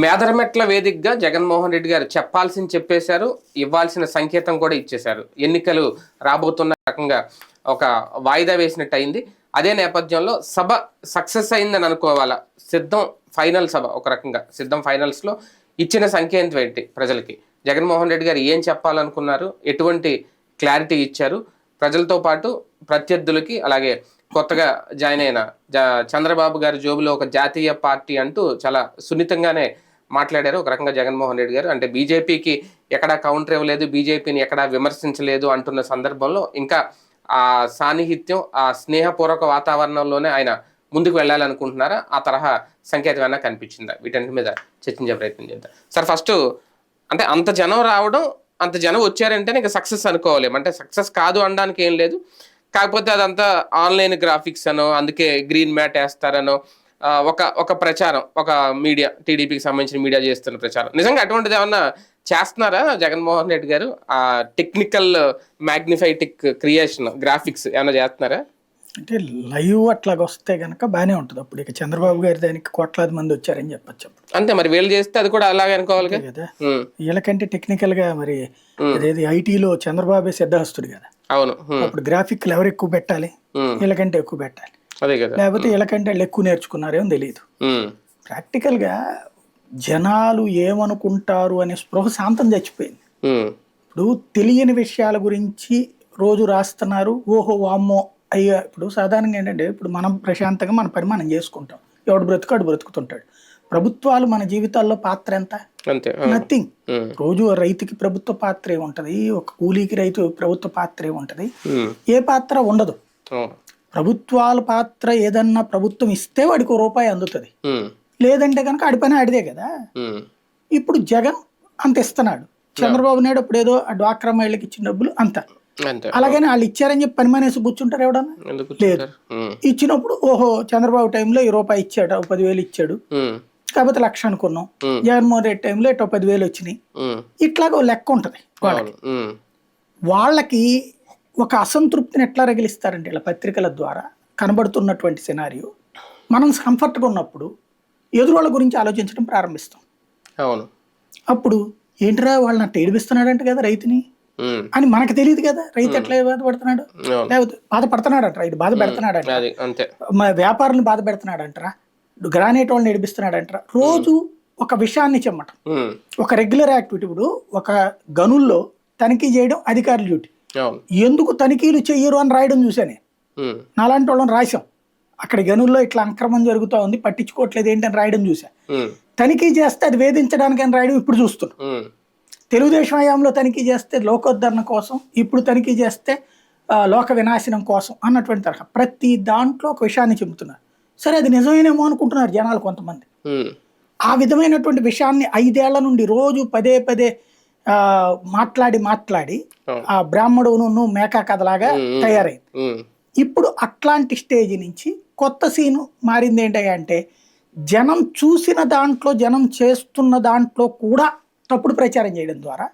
మేదరమెట్ల వేదికగా జగన్మోహన్ రెడ్డి గారు చెప్పాల్సింది చెప్పేశారు, ఇవ్వాల్సిన సంకేతం కూడా ఇచ్చేశారు. ఎన్నికలు రాబోతున్న రకంగా ఒక వాయిదా వేసినట్టు అయింది. అదే నేపథ్యంలో సభ సక్సెస్ అయిందని అనుకోవాలా? సిద్ధం ఫైనల్ సభ ఒక రకంగా సిద్ధం ఫైనల్స్లో ఇచ్చిన సంకేతం ఏంటి ప్రజలకి? జగన్మోహన్ రెడ్డి గారు ఏం చెప్పాలనుకున్నారు, ఎటువంటి క్లారిటీ ఇచ్చారు ప్రజలతో పాటు ప్రత్యర్థులకి, అలాగే కొత్తగా జాయిన్ అయిన చంద్రబాబు గారి జోబులో ఒక జాతీయ పార్టీ అంటూ చాలా సున్నితంగానే మాట్లాడారు ఒక రకంగా జగన్మోహన్ రెడ్డి గారు. అంటే బీజేపీకి ఎక్కడా కౌంటర్ ఇవ్వలేదు, బీజేపీని ఎక్కడా విమర్శించలేదు అంటున్న సందర్భంలో ఇంకా ఆ సాన్నిహిత్యం, ఆ స్నేహపూర్వక వాతావరణంలోనే ఆయన ముందుకు వెళ్ళాలనుకుంటున్నారా? ఆ తరహా సంకేతం ఏమైనా కనిపించిందా? వీటన్నిటి మీద చర్చించే ప్రయత్నం చేద్దాం. సార్, ఫస్ట్ అంటే అంత జనం రావడం, అంత జనం వచ్చారంటేనే ఇంకా సక్సెస్ అనుకోవాలి. అంటే సక్సెస్ కాదు అనడానికి ఏం లేదు. కాకపోతే అదంతా ఆన్లైన్ గ్రాఫిక్స్ అనో, అందుకే గ్రీన్ మ్యాట్ వేస్తారనో ఒక ప్రచారం, ఒక మీడియా, టీడీపీకి సంబంధించిన మీడియా చేస్తున్న ప్రచారం. నిజంగా అటువంటిది ఏమన్నా చేస్తున్నారా జగన్మోహన్ రెడ్డి గారు? ఆ టెక్నికల్ మ్యాగ్నిఫైటిక్ క్రియేషన్ గ్రాఫిక్స్ ఏమైనా చేస్తున్నారా? అంటే లైవ్ అట్లాగ వస్తే కనుక బాగానే ఉంటుంది. అప్పుడు ఇక చంద్రబాబు గారి దానికి కోట్లాది మంది వచ్చారని చెప్పచ్చు. అంతే మరి, వీళ్ళు చేస్తే అది కూడా అలాగే అనుకోవాలి కదా. వీళ్ళకంటే టెక్నికల్ గా మరి అదేది ఐటీలో చంద్రబాబే సిద్ధహస్తుడు కదా. అవును. అప్పుడు గ్రాఫిక్లు ఎవరు ఎక్కువ పెట్టాలి? వీళ్ళకంటే ఎక్కువ పెట్టాలి. అదే కదా. లేకపోతే వీళ్ళకంటే వాళ్ళు ఎక్కువ నేర్చుకున్నారేమో తెలియదు. ప్రాక్టికల్ గా జనాలు ఏమనుకుంటారు అనే స్పృహ శాంతం చచ్చిపోయింది. ఇప్పుడు తెలియని విషయాల గురించి రోజు రాస్తున్నారు. ఓహో వామ్మో అయ్యా. ఇప్పుడు సాధారణంగా ఏంటంటే, ఇప్పుడు మనం ప్రశాంతంగా మన పని మనం చేసుకుంటాం. ఎవడు బ్రతుకాడు బ్రతుకుతుంటాడు. ప్రభుత్వాలు మన జీవితాల్లో పాత్ర ఎంత? నథింగ్. రోజు రైతుకి ప్రభుత్వ పాత్ర ఏముంటది, ఒక కూలీకి రైతు ప్రభుత్వ పాత్ర ఏముంటది? ఏ పాత్ర ఉండదు. ప్రభుత్వాల పాత్ర ఏదన్నా ప్రభుత్వం ఇస్తే వాడికి ₹1 అందుతుంది. లేదంటే కనుక ఆడి పని ఆడిదే కదా. ఇప్పుడు జగన్ అంత ఇస్తున్నాడు, చంద్రబాబు నాయుడు అప్పుడు ఏదో ఆ డ్వాక్రా మహిళకి ఇచ్చిన డబ్బులు అంత. అలాగని వాళ్ళు ఇచ్చారని చెప్పి పని మానేసి కూర్చుంటారు ఎవడన్నా? లేదు. ఇచ్చినప్పుడు ఓహో చంద్రబాబు టైంలో ₹1 ఇచ్చాడు, 10,000 ఇచ్చాడు కాకపోతే 1,00,000 అనుకున్నాం. జగన్మోహన్ రెడ్డి టైంలో 10,000 వచ్చినాయి. ఇట్లాగో లెక్క ఉంటది వాళ్ళకి. వాళ్ళకి ఒక అసంతృప్తిని ఎట్లా రగిలిస్తారంటే ఇలా పత్రికల ద్వారా కనబడుతున్నటువంటి సినారియో, మనం కంఫర్ట్గా ఉన్నప్పుడు ఎదురు వాళ్ళ గురించి ఆలోచించడం ప్రారంభిస్తాం. అప్పుడు ఏంట్రా వాళ్ళని అట్లా ఏడిపిస్తున్నాడంట కదా రైతుని అని మనకు తెలియదు కదా. రైతు ఎట్లా బాధపడుతున్నాడు, లేకపోతే బాధపడుతున్నాడంట, రైతు బాధ పెడుతున్నాడంట, వ్యాపారులను బాధ పెడుతున్నాడంటరా, గ్రానైట్ వాళ్ళని ఏడిపిస్తున్నాడంటరా. రోజు ఒక విషయాన్ని చెమ్మటం ఒక రెగ్యులర్ యాక్టివిటీ. ఇప్పుడు ఒక గనుల్లో తనిఖీ చేయడం అధికారుల డ్యూటీ. ఎందుకు తనిఖీలు చెయ్యరు అని రాయడం చూసానే. నాలాంటి వాళ్ళని రాశాం. అక్కడ గనుల్లో ఇట్లా అక్రమం జరుగుతూ ఉంది, పట్టించుకోవట్లేదు ఏంటని రాయడం చూసా. తనిఖీ చేస్తే అది వేధించడానికి అని రాయడం ఇప్పుడు చూస్తున్నాం. తెలుగుదేశం హయాంలో తనిఖీ చేస్తే లోకోద్ధరణ కోసం, ఇప్పుడు తనిఖీ చేస్తే లోక వినాశనం కోసం అన్నటువంటి తరహా ప్రతి దాంట్లో ఒక విషయాన్ని చెబుతున్నారు. సరే, అది నిజమేనేమో అనుకుంటున్నారు జనాలు కొంతమంది. ఆ విధమైనటువంటి విషయాన్ని 5 ఏళ్ల నుండి రోజు పదే పదే మాట్లాడి ఆ బ్రాహ్మడును మేకా కథలాగా తయారైంది. ఇప్పుడు అట్లాంటి స్టేజ్ నుంచి కొత్త సీను మారింది ఏంటంటే, జనం చూసిన దాంట్లో, జనం చేస్తున్న దాంట్లో కూడా తప్పుడు ప్రచారం చేయడం ద్వారా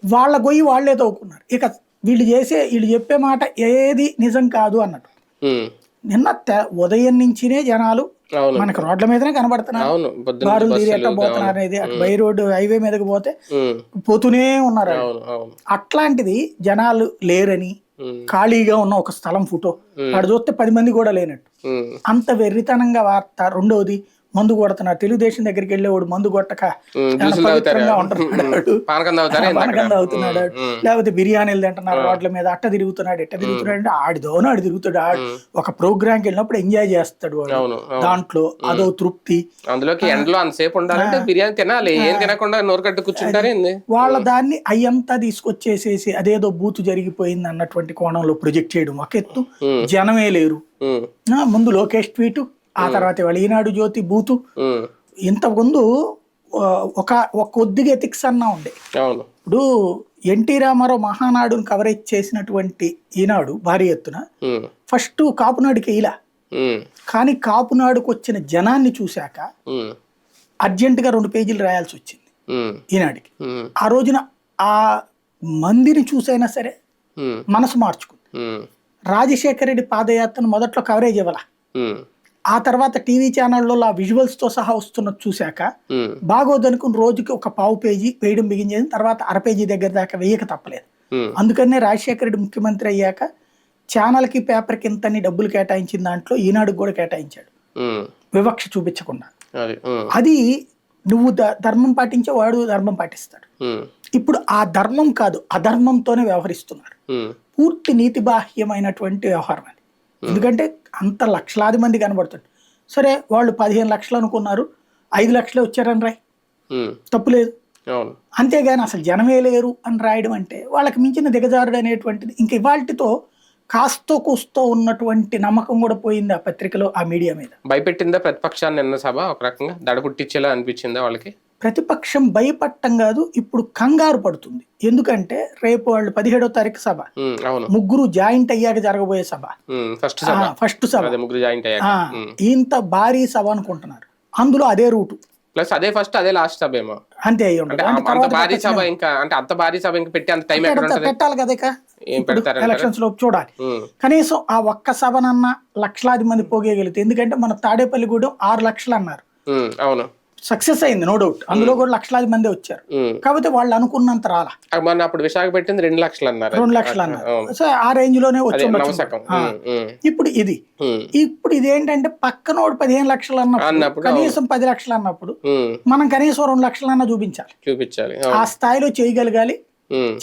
వాళ్ళ గొయ్యి వాళ్లే తవ్వుకున్నారు. ఇక వీళ్ళు చెప్పే మాట ఏది నిజం కాదు అన్నట్టు. నిన్న ఉదయం నుంచినే జనాలు మనకు రోడ్ల మీదనే కనబడుతున్నారు. బారులు తీరి ఎట్లా పోతున్నారు అనేది, అటు బై రోడ్డు హైవే మీదకి పోతే పోతూనే ఉన్నారు. అట్లాంటిది జనాలు లేరని, ఖాళీగా ఉన్న ఒక స్థలం ఫోటో అక్కడ చూస్తే 10 మంది కూడా లేనట్టు, అంత వెర్రితనంగా వార్త. రెండవది, మందు కొడుతున్నారు. తెలుగుదేశం దగ్గరికి వెళ్ళేవాడు మందు కొట్టక పవిత్రంగా ఉంటున్నాడు, పానకం తాగుతున్నాడు, లేకపోతే బిర్యానీలు తింటున్నారు రోడ్ల మీద, అట్ట తిరుగుతున్నాడు ఇట్ట తిరుగుతున్నాడు అంటే ఆడిదోనో ఆడు తిరుగుతాడు. ఒక ప్రోగ్రామ్కి వెళ్ళినప్పుడు ఎంజాయ్ చేస్తాడు వాడు, దాంట్లో అదో తృప్తి. అందులోకి ఎండలో అంతసేపు ఉండాలంటే బిర్యానీ తినాలి, ఏం తినకుండా నోరు కట్టు కూర్చుంటారు. వాళ్ళ దాన్ని అయ్యంతా తీసుకొచ్చేసేసి అదేదో బూతు జరిగిపోయింది అన్నటువంటి కోణంలో ప్రొజెక్ట్ చేయడం ఒక ఎత్తు. జనమే లేరు. ముందు లోకేష్ ట్వీటు, ఆ తర్వాత వాళ్ళ ఈనాడు జ్యోతి బూతు. ఇంతకుముందు ఒక కొద్దిగా ఎథిక్స్ అన్నా ఉండే. ఇప్పుడు ఎన్టీ రామారావు మహానాడును కవరేజ్ చేసినటువంటి ఈనాడు భారీ ఎత్తున ఫస్ట్ కాపునాడుకి ఇలా, కానీ కాపునాడుకు వచ్చిన జనాన్ని చూశాక అర్జెంటుగా 2 పేజీలు రాయాల్సి వచ్చింది ఈనాడికి. ఆ రోజున ఆ మందిని చూసైనా సరే మనసు మార్చుకుంది. రాజశేఖర రెడ్డి పాదయాత్రను మొదట్లో కవరేజ్ ఇవ్వాల, ఆ తర్వాత టీవీ ఛానల్లో ఆ విజువల్స్తో సహా వస్తున్నది చూశాక బాగోదనుకుని రోజుకి ఒక పావు పేజీ వేయడం బిగించేది, తర్వాత అర పేజీ దగ్గర దాకా వేయక తప్పలేదు. అందుకనే రాజశేఖర రెడ్డి ముఖ్యమంత్రి అయ్యాక ఛానల్కి పేపర్కి ఇంతని డబ్బులు కేటాయించిన దాంట్లో ఈనాడుకు కూడా కేటాయించాడు, వివక్ష చూపించకుండా. అది నువ్వు ధర్మం పాటించే వాడు ధర్మం పాటిస్తాడు. ఇప్పుడు ఆ ధర్మం కాదు, అధర్మంతోనే వ్యవహరిస్తున్నారు. పూర్తి నీతిబాహ్యమైనటువంటి వ్యవహారం అది. ఎందుకంటే అంత లక్షలాది మంది కనబడుతుంది. సరే వాళ్ళు 15 లక్షలు అనుకున్నారు, 5 లక్షలే వచ్చారని రాయి, తప్పులేదు. అంతేగాని అసలు జనమే లేరు అని రాయడం అంటే వాళ్ళకి మించిన దిగజారుడు అనేటువంటిది. ఇంక ఇవాళతో కాస్తో కూస్తో ఉన్నటువంటి నమ్మకం కూడా పోయింది ఆ పత్రికలో, ఆ మీడియా మీద. భయపెట్టిందా ప్రతిపక్షాన్ని నిన్న సభ? ఒక రకంగా దడపుట్టించేలా అనిపించిందా వాళ్ళకి? ప్రతిపక్షం భయపడటం కాదు, ఇప్పుడు కంగారు పడుతుంది. ఎందుకంటే రేపు వాళ్ళు 17వ తారీఖు సభ, ముగ్గురు జాయింట్ అయ్యాక జరగబోయే సభ, ఫస్ట్ సభ, ఇంత భారీ సభ అనుకుంటున్నారు. అందులో అదే రూటు, ప్లస్ అదే ఫస్ట్ అదే లాస్ట్ సభ ఏమో. అంతే అంత భారీ సభ ఇంకా, అంటే అంత భారీ సభ ఇంకా పెట్టి అంత టైం పెట్టాలి కదా. ఎలక్షన్స్ లో చూడాలి. కనీసం ఆ ఒక్క సభనన్న లక్షలాది మంది పోగేయగలిగితే. ఎందుకంటే మన తాడేపల్లిగూడెం 6 లక్షలు అన్నారు, అవును, సక్సెస్ అయింది నో డౌట్. అందులో కూడా లక్షలాది మంది వచ్చారు. కాకపోతే వాళ్ళు అనుకున్నంత రాలా. మన అప్పుడు విశాఖ పెట్టింది 2 లక్షలు అన్నారు, 2 లక్షలు అన్నారు. సో ఆ రేంజ్ లోనే వచ్చి. ఇప్పుడు ఇదేంటంటే పక్కనోడు 15 లక్షలు అన్నప్పుడు, కనీసం 10 లక్షలు అన్నప్పుడు మనం కనీసం 2 లక్షలన్నా చూపించాలి. ఆ స్థాయిలో చేయగలగాలి.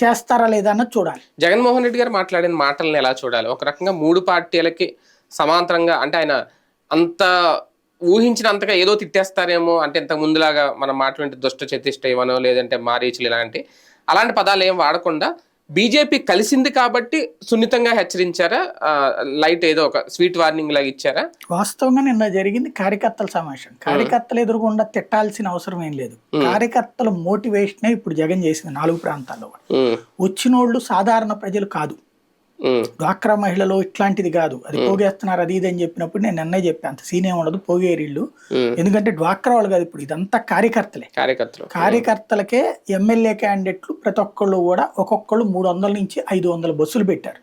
చేస్తారా లేదా అన్నది చూడాలి. జగన్మోహన్ రెడ్డి గారు మాట్లాడిన మాటలను ఎలా చూడాలి? ఒక రకంగా 3 పార్టీలకి సమాంతరంగా, అంటే ఆయన అంత ఊహించినంతగా ఏదో తిట్టేస్తారేమో, అంటే ఇంత ముందులాగా మనం మాట్లాడే దుష్ట చతిష్ట ఇవ్వనో లేదంటే మారీచులు అలాంటి పదాలు ఏం వాడకుండా బీజేపీ కలిసింది కాబట్టి సున్నితంగా హెచ్చరించారా? లైట్ ఏదో ఒక స్వీట్ వార్నింగ్ లాగా ఇచ్చారా? వాస్తవంగా నిన్న జరిగింది కార్యకర్తల సమావేశం. కార్యకర్తలు ఎదురుకుండా తిట్టాల్సిన అవసరం ఏం లేదు. కార్యకర్తల మోటివేషనే ఇప్పుడు జగన్ చేసింది 4 ప్రాంతాల్లో. వచ్చినోళ్ళు సాధారణ ప్రజలు కాదు, డ్వాక్రా మహిళలు ఇట్లాంటిది కాదు. అది పోగేస్తున్నారు అది ఇది అని చెప్పినప్పుడు నేను నిన్నే చెప్పాను, అంత సీన్ ఏమి ఉండదు, పోగేరిళ్ళు. ఎందుకంటే డ్వాక్రా వాళ్ళు కాదు, ఇప్పుడు ఇదంతా కార్యకర్తలకే ఎమ్మెల్యే క్యాండిడేట్లు ప్రతి ఒక్కళ్ళు కూడా ఒక్కొక్కళ్ళు 300 నుంచి 500 బస్సులు పెట్టారు.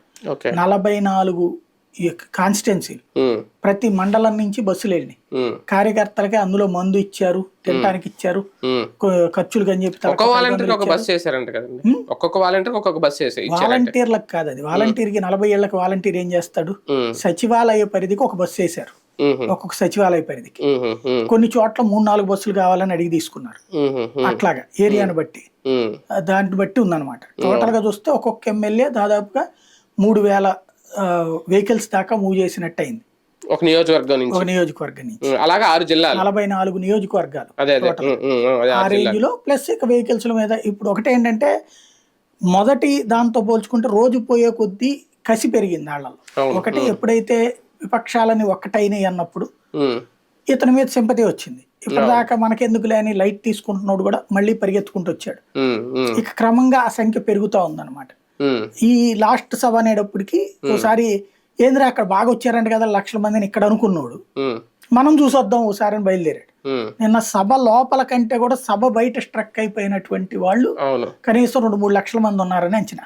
44 కాన్స్టిట్యున్సీలు, ప్రతి మండలం నుంచి బస్సులు వెళ్ళినాయి. కార్యకర్తలకి అందులో మందు ఇచ్చారు, తినడానికి ఇచ్చారు, ఖర్చులు అని చెప్పి. వాలంటీర్లకు కాదు అది. వాలంటీర్కి 40 ఏళ్లకు వాలంటీర్ ఏం చేస్తాడు? సచివాలయ పరిధికి ఒక బస్సు వేశారు, ఒక్కొక్క సచివాలయ పరిధికి. కొన్ని చోట్ల 3-4 బస్సులు కావాలని అడిగి తీసుకున్నారు. అట్లాగా ఏరియాను బట్టి, దాన్ని బట్టి ఉందన్నమాట. టోటల్ గా చూస్తే ఒక్కొక్క ఎమ్మెల్యే దాదాపుగా 3000 వెహికల్స్ దాకా మూవ్ చేసినట్టు అయింది ఒక నియోజకవర్గం నుంచి. అలాగా 6 జిల్లాలు, 44 నియోజకవర్గాలు ఆ రేంజ్ లో. ప్లస్ ఇక వెహికల్స్ మీద ఇప్పుడు ఒకటి ఏంటంటే, మొదటి దాంతో పోల్చుకుంటే రోజు పోయే కొద్దీ కసి పెరిగింది వాళ్ళలో. ఒకటి ఎప్పుడైతే విపక్షాలని ఒక్కటైనాయి అన్నప్పుడు ఇతని మీద సింపతి వచ్చింది. ఇప్పటిదాకా మనకెందుకులే అని లైట్ తీసుకుంటున్నాడు కూడా మళ్ళీ పరిగెత్తుకుంటూ వచ్చాడు. ఇక క్రమంగా ఆ సంఖ్య పెరుగుతూ ఉందన్నమాట. ఈ లాస్ట్ సభ అనేటప్పటికి ఒకసారి ఏంద్రా అక్కడ బాగా వచ్చారంట కదా 1 లక్షల మందిని ఇక్కడ అనుకున్నాడు, మనం చూసొద్దాం ఒకసారి అని బయలుదేరాడు. నిన్న సభ లోపల కంటే కూడా సభ బయట స్ట్రక్ అయిపోయినటువంటి వాళ్ళు కనీసం 2-3 లక్షల మంది ఉన్నారని అంచనా.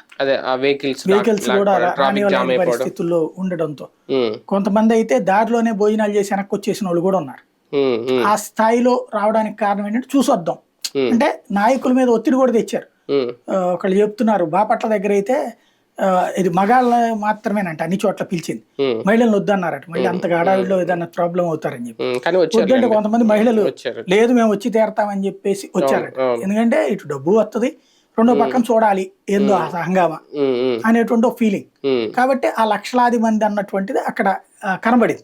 వెహికల్స్ కూడా రానివ్వలేని పరిస్థితుల్లో ఉండడంతో కొంతమంది అయితే దారిలోనే భోజనాలు చేసి వెనక్కి వచ్చేసిన వాళ్ళు కూడా ఉన్నారు. ఆ స్థాయిలో రావడానికి కారణం ఏంటంటే చూసొద్దాం అంటే నాయకుల మీద ఒత్తిడి కూడా తెచ్చారు. ఒకళ్ళు చెప్తున్నారు, బాపట్ల దగ్గర అయితే ఇది మగాళ్ళ మాత్రమేనంట అన్ని చోట్ల పిలిచింది, మహిళలను వద్దన్నారట. మళ్ళీ అంతగా హడావిడిలో ఏదైనా ప్రాబ్లం అవుతారని చెప్పి వద్దంటే కొంతమంది మహిళలు లేదు మేము వచ్చి తీరతామని చెప్పేసి వచ్చారట. ఎందుకంటే ఇటు డబ్బు వస్తుంది, రెండో పక్కన చూడాలి ఏందో ఆ హంగామా అనేటువంటి ఒక ఫీలింగ్. కాబట్టి ఆ లక్షలాది మంది అన్నటువంటిది అక్కడ కనబడింది.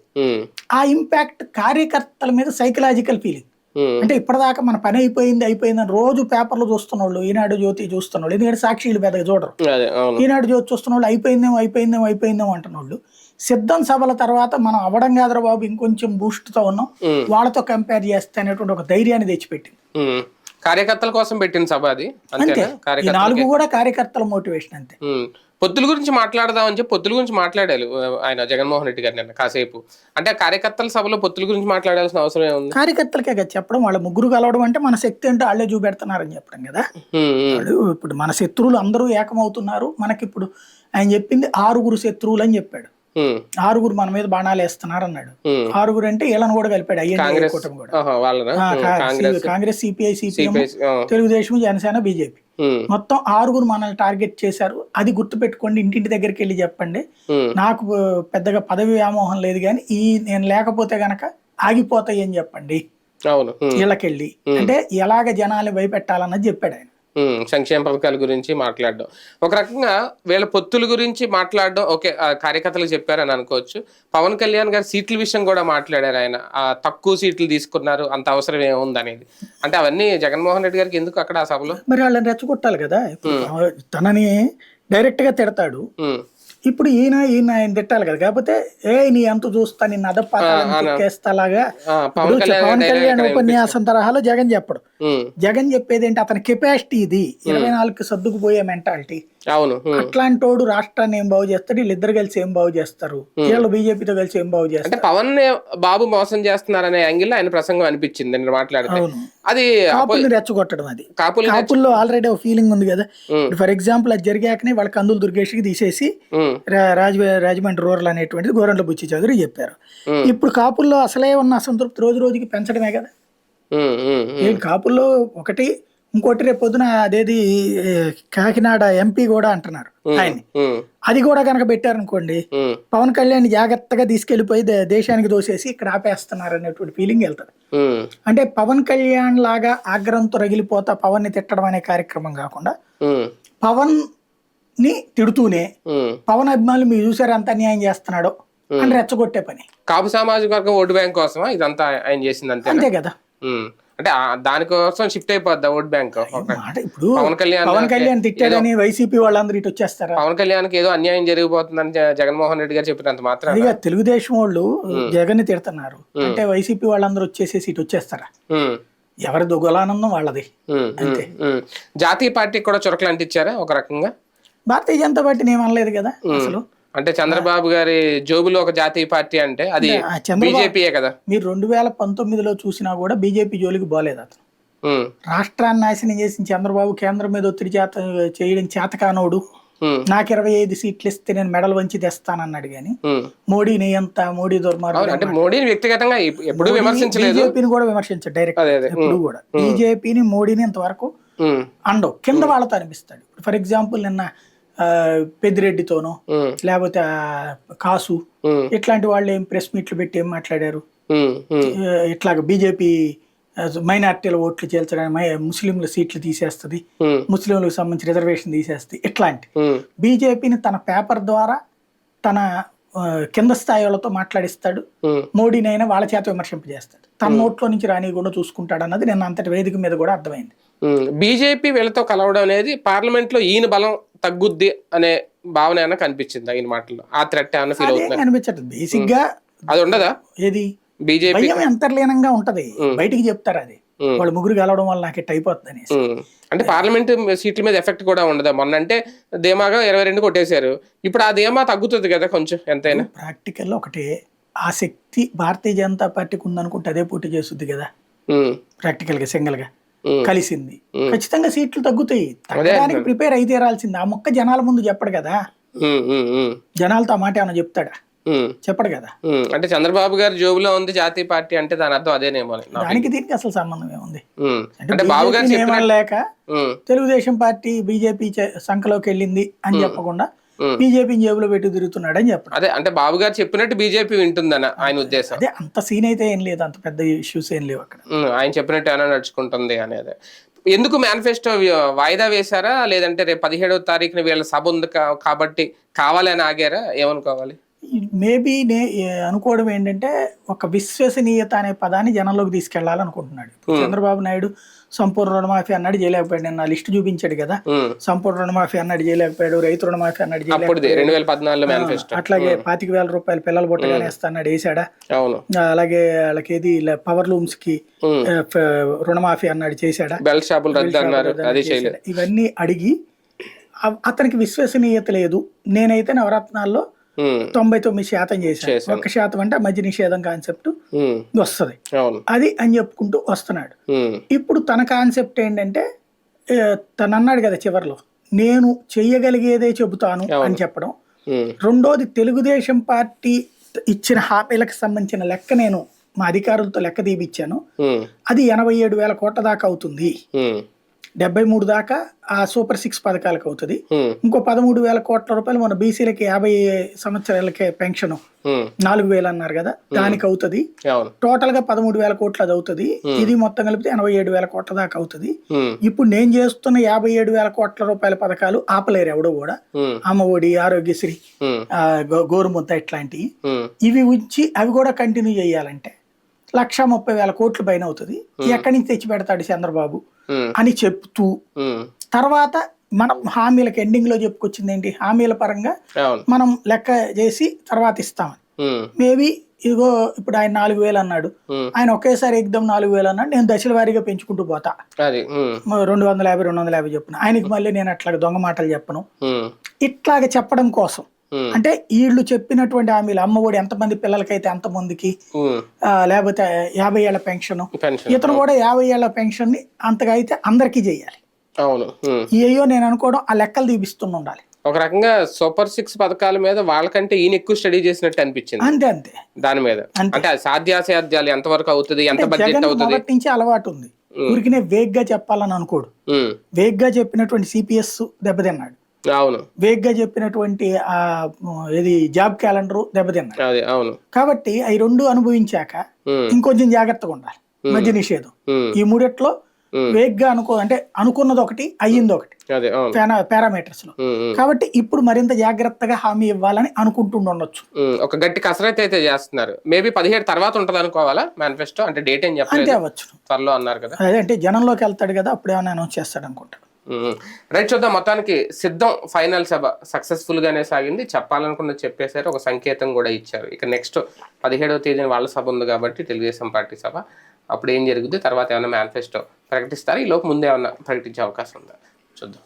ఆ ఇంపాక్ట్ కార్యకర్తల మీద సైకలాజికల్ ఫీలింగ్. అంటే ఇప్పటిదాకా మన పని అయిపోయిందని రోజు పేపర్లు చూస్తున్న వాళ్ళు, ఈనాడు జ్యోతి చూస్తున్న వాళ్ళు, ఎందుకంటే సాక్షిలు పెద్దగా చూడరు, ఈనాడు జ్యోతి చూస్తున్న వాళ్ళు అయిపోయిందేమో అంటున్న వాళ్ళు, సిద్ధం సభల తర్వాత మనం అవడం కాదురా బాబు ఇంకొంచెం బూస్ట్ తో ఉన్నాం వాళ్ళతో కంపేర్ చేస్తే అనేటువంటి ఒక ధైర్యాన్ని తెచ్చిపెట్టింది. కార్యకర్తల కోసం పెట్టిన సభ అది. అంతే, ఈ 4 కూడా కార్యకర్తల మోటివేషన్ అంతే. పొత్తుల గురించి మాట్లాడదామని చెప్పి పొత్తుల గురించి మాట్లాడారు ఆయన జగన్మోహన్ రెడ్డి గారు నిన్న కాసేపు. అంటే కార్యకర్తల సభలో పొత్తుల గురించి మాట్లాడాల్సిన అవసరం ఏముంది? కార్యకర్తలకే కదా చెప్పడం, వాళ్ళ ముగ్గురు కలవడం అంటే మన శక్తి అంటే వాళ్ళే చూపెడుతున్నారని చెప్పడం కదా. ఇప్పుడు మన శత్రువులు అందరూ ఏకమవుతున్నారు. మనకి ఇప్పుడు ఆయన చెప్పింది 6 శత్రువులు అని చెప్పాడు. ఉమ్, 6 మన మీద బాణాలు వేస్తున్నారు అన్నాడు. ఉమ్. 6 అంటే వీళ్ళని కూడా కలిపాడు, అయ్యే కాంగ్రెస్ కూటమి కూడా. వాళ్ళనా Congress Congress, CPI, CPM, CPI Telugu Desam, Janasena, BJP మొత్తం 6 మనల్ని టార్గెట్ చేశారు. అది గుర్తుపెట్టుకోండి, ఇంటింటి దగ్గరికి వెళ్ళి చెప్పండి. నాకు పెద్దగా పదవి వ్యామోహం లేదు, కానీ నేను లేకపోతే గనక ఆగిపోతాయి అని చెప్పండి అవును వీళ్ళకెళ్ళి. అంటే ఎలాగ జనాలు భయపెట్టాలన్నది చెప్పాడు ఆయన. సంక్షేమ పథకాల గురించి మాట్లాడడం ఒక రకంగా, వీళ్ళ పొత్తుల గురించి మాట్లాడడం ఓకే, కార్యకర్తలకు చెప్పారని అనుకోవచ్చు. పవన్ కళ్యాణ్ గారు సీట్ల విషయం కూడా మాట్లాడారు. ఆయన తక్కువ సీట్లు తీసుకున్నారు, అంత అవసరం ఏముంది అనేది. అంటే అవన్నీ జగన్మోహన్ రెడ్డి గారికి ఎందుకు అక్కడ ఆ సభలో? మరి వాళ్ళని రెచ్చగొట్టాలి కదా. ఇప్పుడు తనని డైరెక్ట్ గా తిడతాడు, ఇప్పుడు ఆయన తిట్టాలి కదా. కాకపోతే నీ అంత చూస్తా, నిన్ను అదపాతాలాగా పవన్ కళ్యాణ్ ఉపన్యాసం తరహాలో జగన్ చెప్పడు. జగన్ చెప్పేది ఏంటి, అతని కెపాసిటీ ఇది 24కి సర్దుకుపోయే మెంటాలిటీ. అవును, అట్లాంటి వాడు రాష్ట్రాన్ని ఏం బాగు చేస్తాడు, వీళ్ళిద్దరు కలిసి ఏం బాగు చేస్తారు, వీళ్ళు బీజేపీతో కలిసి ఏం బాగు చేస్తారు. పవన్ బాబు మోసం చేస్తున్నారనే యాంగిల్ ఆయన ప్రసంగం అనిపించింది నేను మాట్లాడితే. అది కాపుల్ని రెచ్చగొట్టడం. అది కాపుల్లో ఆల్రెడీ ఒక ఫీలింగ్ ఉంది కదా. ఫర్ ఎగ్జాంపుల్ అది జరిగాకనే వాళ్ళ కందులు దుర్గేష్కి తీసేసి రాజమండ్రి రూరల్ అనేటువంటిది గోరంట్ల బుచ్చి చౌదరి చెప్పారు. ఇప్పుడు కాపుల్లో అసలే ఉన్న అసంతృప్తి రోజు రోజుకి పెంచడమే కదా. కాపుల్లో ఒకటి, ఇంకోటి రేపు పొద్దున అదేది కాకినాడ ఎంపీ కూడా అంటున్నారు ఆయన్ని. అది కూడా కనుక పెట్టారనుకోండి, పవన్ కళ్యాణ్ జాగ్రత్తగా తీసుకెళ్లిపోయి దేశానికి దోసేసి ఇక్కడ ఆపేస్తున్నారు అనేటువంటి ఫీలింగ్ వెళ్తుంది. అంటే పవన్ కళ్యాణ్ లాగా ఆగ్రహంతో రగిలిపోతా పవన్ ని తిట్టడం అనే కార్యక్రమం కాకుండా, పవన్ ని తిడుతూనే పవన్ అభిమానులు మీరు చూసారు ఎంత అన్యాయం చేస్తున్నాడో అని రెచ్చగొట్టే పని. కాపు సామాజిక వర్గం ఓటు బ్యాంక్ కోసమా ఇదంతా ఆయన చేసింది? అంతే కదా. అంటే దానికోసం షిఫ్ట్ అయిపోద్ది ఓట్ బ్యాంక్. ఇప్పుడు పవన్ కళ్యాణ్ తిట్టాడని వైసీపీ వాళ్ళందరూ ఇటు వచ్చేస్తారా? పవన్ కళ్యాణ్ కి ఏదో అన్యాయం జరిగిపోతుందని జగన్మోహన్ రెడ్డి గారు చెప్పినంత మాత్రం తెలుగుదేశం వాళ్ళు జగన్ ని తిడుతున్నారు అంటే వైసీపీ వాళ్ళందరూ వచ్చేసేసి ఇటు వచ్చేస్తారా? ఎవరి దుగలానందం వాళ్ళది. అంతే. జాతీయ పార్టీ కూడా చురకలు అంటించారా ఒక రకంగా? భారతీయ జనతా పార్టీని ఏమనలేదు కదా అసలు. అంటే చంద్రబాబు గారి జోబులో ఒక జాతీయ పార్టీ అంటే అది బీజేపీయే కదా. మీరు 2019లో చూసినా కూడా బీజేపీ జోలికి పోలేదు అతను. రాష్ట్రాన్ని నాశనం చేసిన చంద్రబాబు కేంద్రం మీద ఒత్తిడి చేయడం చేతకానోడు. నాకు 25 సీట్లు ఇస్తే నేను మెడల్ వంచి తెస్తానన్నాడు గాని మోడీని ఎంత మోడీ దుర్మార్గం. అంటే మోడీని వ్యక్తిగతంగా ఎప్పుడు విమర్శించలేదు, బీజేపీని కూడా విమర్శించాడు డైరెక్ట్. ఎప్పుడు కూడా బీజేపీని మోడీని ఇంతవరకు అండవు, కింద వాళ్ళతో అనిపిస్తాడు. ఫర్ ఎగ్జాంపుల్ నిన్న పెద్దిరెడ్డితోనో లేకపోతే కాసు ఇట్లాంటి వాళ్ళు ఏం ప్రెస్ మీట్లు పెట్టి ఏం మాట్లాడారు, ఇట్లాగ బీజేపీ మైనార్టీల ఓట్లు చేల్చడానికి ముస్లింల సీట్లు తీసేస్తుంది, ముస్లింలకు సంబంధించి రిజర్వేషన్ తీసేస్తుంది, ఇట్లాంటి బీజేపీని తన పేపర్ ద్వారా తన కింద స్థాయి వాళ్ళతో మాట్లాడిస్తాడు. మోడీనైనా వాళ్ళ చేత విమర్శింపజేస్తాడు, తన నోట్లో నుంచి రానియకుండా చూసుకుంటాడు అన్నది నిన్న అంతటి వేదిక మీద కూడా అర్థమైంది. బీజేపీ వీళ్ళతో కలవడం అనేది పార్లమెంట్ లో ఈయన బలం తగ్గుద్ది అనే భావన ఏమైనా కనిపించింది ఆయన మాటల్లో? ఆ థ్రెట్ ఏమైనా ఫీల్ అవుతుంది? కనిపించట్లేదు బేసిక్ గా. అది ఉండదా? ఏది బీజేపీ అంతర్లీనంగా ఉంటది, బయటికి చెప్తారు అది వాళ్ళు ముగ్గురు కలవడం వల్ల నాకు ఇట్ అయిపోతుంది అనేసి. అంటే పార్లమెంట్ సీట్ల మీద ఎఫెక్ట్ కూడా ఉండదా? మొన్న అంటే ధీమాగా 22 కొట్టేశారు, ఇప్పుడు ఆ ధీమా తగ్గుతుంది కదా కొంచెం ఎంతైనా. ప్రాక్టికల్ ఒకటే, ఆ శక్తి భారతీయ జనతా పార్టీకి ఉందనుకుంటే అదే పోటీ చేస్తుంది కదా. ప్రాక్టికల్ గా సింగిల్ గా కలిసింది ఖచ్చితంగా సీట్లు తగ్గుతాయి. తగ్గడానికి ప్రిపేర్ అయితే తీరాల్సింది. ఆ మొక్క జనాల ముందు చెప్పడు కదా, జనాలతో ఆ మాట ఏమైనా చెప్తాడా? చెప్పడు కదా. అంటే చంద్రబాబు గారి జోబులో ఉంది జాతీయ పార్టీ అంటే దాని అర్థం అదేనేమో. దానికి దీనికి అసలు సంబంధం ఏముంది? అంటే బాబు గారు ఏమనలేక తెలుగుదేశం పార్టీ బీజేపీ సంఖలోకి వెళ్ళింది అని చెప్పకుండా బీజేపీని జేబులో పెట్టి తిరుగుతున్నాడు అని చెప్పడం. అదే అంటే బాబు గారు చెప్పినట్టు బీజేపీ వింటుందని ఆయన ఉద్దేశం. అదే, అంత సీన్ అయితే ఏం లేదు, అంత పెద్ద ఇష్యూస్ ఏం లేవు అక్కడ. ఆయన చెప్పినట్టు ఏమైనా నడుచుకుంటుంది అనేది. ఎందుకు మేనిఫెస్టో వాయిదా వేశారా, లేదంటే రేపు 17వ తారీఖున వీళ్ళ సభ ఉంది కాబట్టి కావాలని ఆగారా? ఏమనుకోవాలి? మేబీ అనుకోవడం ఏంటంటే ఒక విశ్వసనీయత అనే పదాన్ని జనంలోకి తీసుకెళ్లాలనుకుంటున్నాడు. చంద్రబాబు నాయుడు సంపూర్ణ రుణమాఫీ అన్నాడు, చేయలేకపోయాడు. నిన్న లిస్టు చూపించాడు కదా, సంపూర్ణ రుణమాఫీ అన్నాడు చేయలేకపోయాడు, రైతు రుణమాఫీ అన్నాడు చేయలేకపోయాడు. అట్లాగే 25,000 రూపాయలు పిల్లలు పుట్టగానే వేస్తాడు, వేసాడా? అలాగే వాళ్ళకి ఏది పవర్ లూమ్స్ కి రుణమాఫీ అన్నాడు, చేశాడా? ఇవన్నీ అడిగి అతనికి విశ్వసనీయత లేదు. నేనైతే నవరత్నాల్లో 99% చేశాను, 1% అంటే మద్య నిషేధం కాన్సెప్ట్ వస్తుంది అది అని చెప్పుకుంటూ వస్తున్నాడు. ఇప్పుడు తన కాన్సెప్ట్ ఏంటంటే, తను అన్నాడు కదా చివరిలో, నేను చెయ్యగలిగేదే చెబుతాను అని చెప్పడం. రెండోది తెలుగుదేశం పార్టీ ఇచ్చిన హామీలకు సంబంధించిన లెక్క నేను మా అధికారులతో లెక్క తీపిచ్చాను. అది 87,000 కోట్ల దాకా అవుతుంది. 73 దాకా ఆ సూపర్ 6 పథకాలకు అవుతుంది. ఇంకో 13,000 కోట్ల రూపాయలు మన బీసీలకి 50 సంవత్సరాలకే పెన్షన్ 4,000 అన్నారు కదా, దానికి అవుతుంది. టోటల్ గా 13,000 కోట్లు అది అవుతుంది. ఇది మొత్తం కలిపితే 87,000 కోట్ల దాకా అవుతుంది. ఇప్పుడు నేను చేస్తున్న 57,000 కోట్ల రూపాయల పథకాలు ఆపలేరు ఎవడో కూడా. అమ్మఒడి, ఆరోగ్యశ్రీ, గోరుముద్ద ఇట్లాంటివి ఇవి ఉంచి అవి కూడా కంటిన్యూ చేయాలంటే 130,000 కోట్లు పైన అవుతుంది. ఎక్కడి నుంచి తెచ్చి పెడతాడు చంద్రబాబు అని చెప్తూ తర్వాత మనం హామీలకు ఎండింగ్ లో చెప్పుకొచ్చింది ఏంటి, హామీల పరంగా మనం లెక్క చేసి తర్వాత ఇస్తామని. మేబీ ఇదిగో ఇప్పుడు ఆయన 4,000 అన్నాడు, ఆయన ఒకేసారి ఎగ్దం 4,000 అన్నాడు, నేను దశల వారీగా పెంచుకుంటూ పోతా 250 250 చెప్పున. ఆయనకి మళ్ళీ నేను అట్లా దొంగ మాటలు చెప్పను. ఇట్లాగ చెప్పడం కోసం అంటే వీళ్ళు చెప్పినటువంటి హామీలు అమ్మఒడి ఎంతమంది పిల్లలకైతే అంతమందికి, లేకపోతే 50 ఏళ్ల పెన్షన్, ఇతను కూడా 50 ఏళ్ల పెన్షన్ ని అంతగా అయితే అందరికీ చేయాలి. అవును, అయ్యో నేను అనుకోవడం ఆ లెక్కలు తీపిస్తూ ఉండాలి. ఒక రకంగా సూపర్ 6 పథకాల మీద వాళ్ళకంటే ఈయన ఎక్కువ స్టడీ చేసినట్టు అనిపించింది. అంతే అంతే దాని మీద అంటే సాధ్యాసాధ్యాలు ఎంతవరకు అవుతుంది, ఎంత బడ్జెట్ అవుతుంది మొదటి నుంచి అలవాటు ఉంది. ఊరికినే వేగ్గా చెప్పాలని అనుకోడు. వేగ్గా చెప్పినటువంటి సిపిఎస్ దెబ్బతిన్నాడు. అవును, వేగ్గా చెప్పినటువంటి ఇది జాబ్ క్యాలెండర్ దెబ్బతిన్నాడు. అవును, కాబట్టి అవి రెండు అనుభవించాక ఇంకొంచెం జాగ్రత్తగా ఉండాలి. మద్య నిషేధం ఈ మూడిట్లో వేగ్గా అంటే అనుకున్నది ఒకటి, అయ్యింది ఒకటి పారామీటర్స్ లో. కాబట్టి ఇప్పుడు మరింత జాగ్రత్తగా హామీ ఇవ్వాలని అనుకుంటుండొచ్చు. ఒక గట్టి కసరత్తు అయితే చేస్తున్నారు. మేబీ 17 తర్వాత ఉంటది అనుకోవాలా మేనిఫెస్టో, అంటే డేట్ ఏం చెప్పలేదు, అంతే అవ్వచ్చు త్వరలో అన్నారు కదా. అదే అంటే జనంలోకి వెళ్తాడు కదా, అప్పుడు ఏమైనా అనౌన్స్ చేస్తాడు అనుకుంటాడు. రైట్, చూద్దాం. మొత్తానికి సిద్ధం ఫైనల్ సభ సక్సెస్ఫుల్ గానే సాగింది. చెప్పాలనుకున్నది చెప్పేశారు, ఒక సంకేతం కూడా ఇచ్చారు. ఇక నెక్స్ట్ 17వ తేదీన వాళ్ళ సభ ఉంది కాబట్టి తెలుగుదేశం పార్టీ సభ, అప్పుడు ఏం జరుగుతుంది, తర్వాత ఏమైనా మేనిఫెస్టో ప్రకటిస్తారు, ఈ లోపు ముందే ఏమన్నా ప్రకటించే అవకాశం ఉందా చూద్దాం.